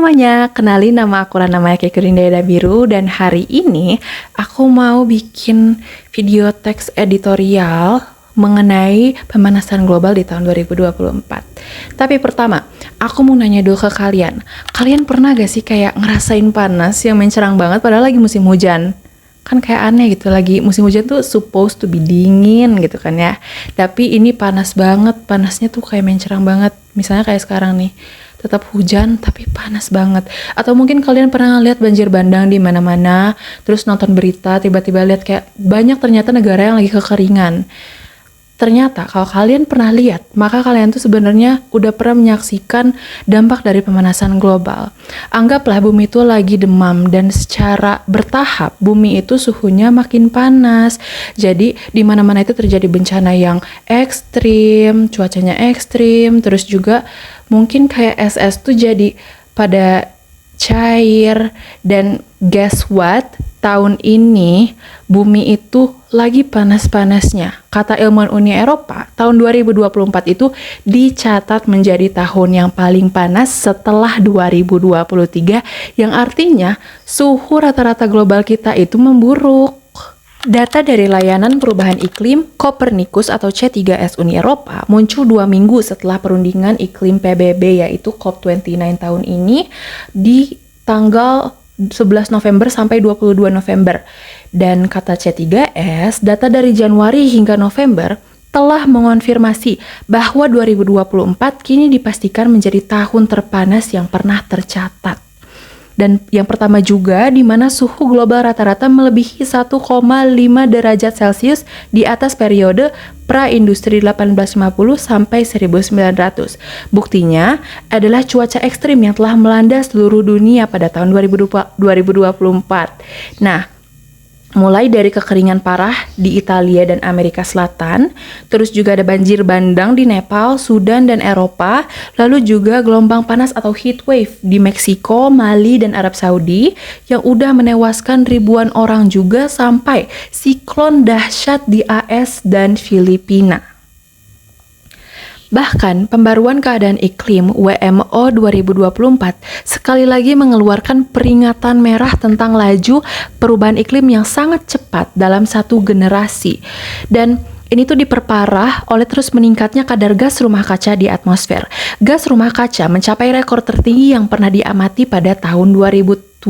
semuanya, kenalin nama aku namanya Kekurinda Biru dan hari ini aku mau bikin video teks editorial mengenai pemanasan global di tahun 2024. Tapi pertama, aku mau nanya dulu ke kalian. Kalian pernah gak sih kayak ngerasain panas yang mencerang banget padahal lagi musim hujan? Kan kayak aneh gitu, lagi musim hujan tuh supposed to be dingin gitu kan ya. Tapi ini panas banget, panasnya tuh kayak mencerang banget. Misalnya kayak sekarang nih, tetap hujan tapi panas banget. Atau mungkin kalian pernah lihat banjir bandang di mana-mana, terus nonton berita tiba-tiba lihat kayak banyak ternyata negara yang lagi kekeringan. Ternyata kalau kalian pernah lihat, maka kalian tuh sebenarnya udah pernah menyaksikan dampak dari pemanasan global. Anggaplah bumi itu lagi demam dan secara bertahap bumi itu suhunya makin panas. Jadi di mana-mana itu terjadi bencana yang ekstrim, cuacanya ekstrim, terus juga mungkin kayak es tuh jadi pada cair. Dan guess what? Tahun ini bumi itu lagi panas-panasnya. Kata ilmuwan Uni Eropa, tahun 2024 itu dicatat menjadi tahun yang paling panas setelah 2023, yang artinya suhu rata-rata global kita itu memburuk. Data dari Layanan Perubahan Iklim Copernicus atau C3S Uni Eropa muncul 2 minggu setelah perundingan iklim PBB yaitu COP29 tahun ini di tanggal 11 November sampai 22 November. Dan kata C3S, data dari Januari hingga November telah mengonfirmasi bahwa 2024 kini dipastikan menjadi tahun terpanas yang pernah tercatat. Dan yang pertama juga di mana suhu global rata-rata melebihi 1,5 derajat Celcius di atas periode pra-industri 1850 sampai 1900. Buktinya adalah cuaca ekstrim yang telah melanda seluruh dunia pada tahun 2024. Nah, mulai dari kekeringan parah di Italia dan Amerika Selatan, terus juga ada banjir bandang di Nepal, Sudan, dan Eropa, lalu juga gelombang panas atau heat wave di Meksiko, Mali, dan Arab Saudi yang udah menewaskan ribuan orang juga sampai siklon dahsyat di AS dan Filipina. Bahkan, pembaruan keadaan iklim WMO 2024 sekali lagi mengeluarkan peringatan merah tentang laju perubahan iklim yang sangat cepat dalam satu generasi. Dan ini tuh diperparah oleh terus meningkatnya kadar gas rumah kaca di atmosfer. Gas rumah kaca mencapai rekor tertinggi yang pernah diamati pada tahun 2023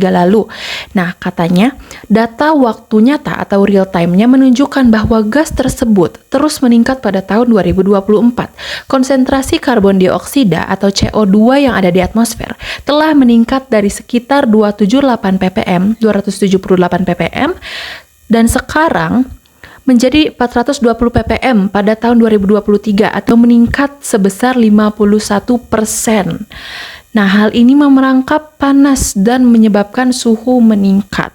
lalu. Nah, katanya data waktu nyata atau real time-nya menunjukkan bahwa gas tersebut terus meningkat pada tahun 2024. Konsentrasi karbon dioksida atau CO2 yang ada di atmosfer telah meningkat dari sekitar 278 ppm, dan sekarang menjadi 420 ppm pada tahun 2023 atau meningkat sebesar 51%. Nah, hal ini memerangkap panas dan menyebabkan suhu meningkat.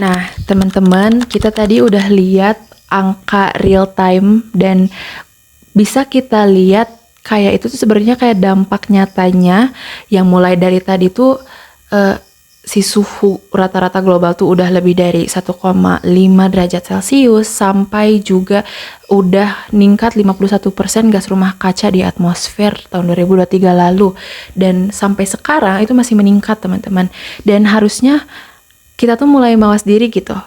Nah, teman-teman, kita tadi udah lihat angka real time dan bisa kita lihat kayak itu tuh sebenarnya kayak dampak nyatanya yang mulai dari tadi tuh si suhu rata-rata global tuh udah lebih dari 1,5 derajat Celcius sampai juga udah ningkat 51% gas rumah kaca di atmosfer tahun 2023 lalu, dan sampai sekarang itu masih meningkat teman-teman. Dan harusnya kita tuh mulai mawas diri gitu,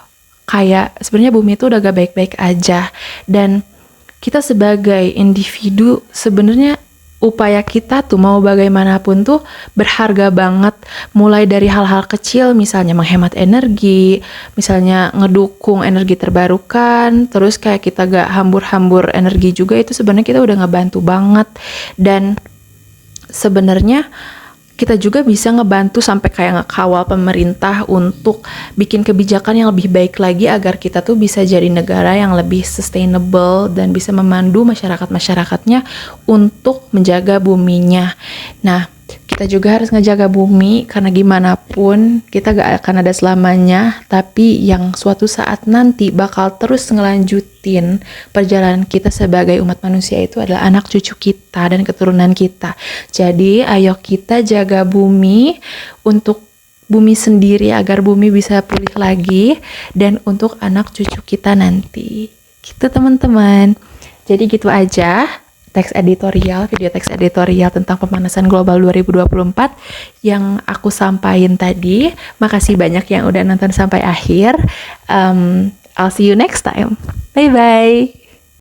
kayak sebenarnya bumi itu udah gak baik-baik aja, dan kita sebagai individu sebenarnya upaya kita tuh mau bagaimanapun tuh berharga banget, mulai dari hal-hal kecil misalnya menghemat energi, misalnya ngedukung energi terbarukan, terus kayak kita gak hambur-hambur energi juga, itu sebenarnya kita udah ngebantu banget. Dan sebenarnya kita juga bisa ngebantu sampai kayak ngekawal pemerintah untuk bikin kebijakan yang lebih baik lagi agar kita tuh bisa jadi negara yang lebih sustainable dan bisa memandu masyarakat-masyarakatnya untuk menjaga buminya. Nah, kita juga harus ngejaga bumi karena gimana pun kita gak akan ada selamanya, tapi yang suatu saat nanti bakal terus ngelanjutin perjalanan kita sebagai umat manusia itu adalah anak cucu kita dan keturunan kita. Jadi ayo kita jaga bumi untuk bumi sendiri agar bumi bisa pulih lagi dan untuk anak cucu kita nanti. Gitu teman-teman. Jadi gitu aja video teks editorial tentang pemanasan global 2024 yang aku sampaikan tadi. Makasih banyak yang udah nonton sampai akhir. I'll see you next time. Bye-bye.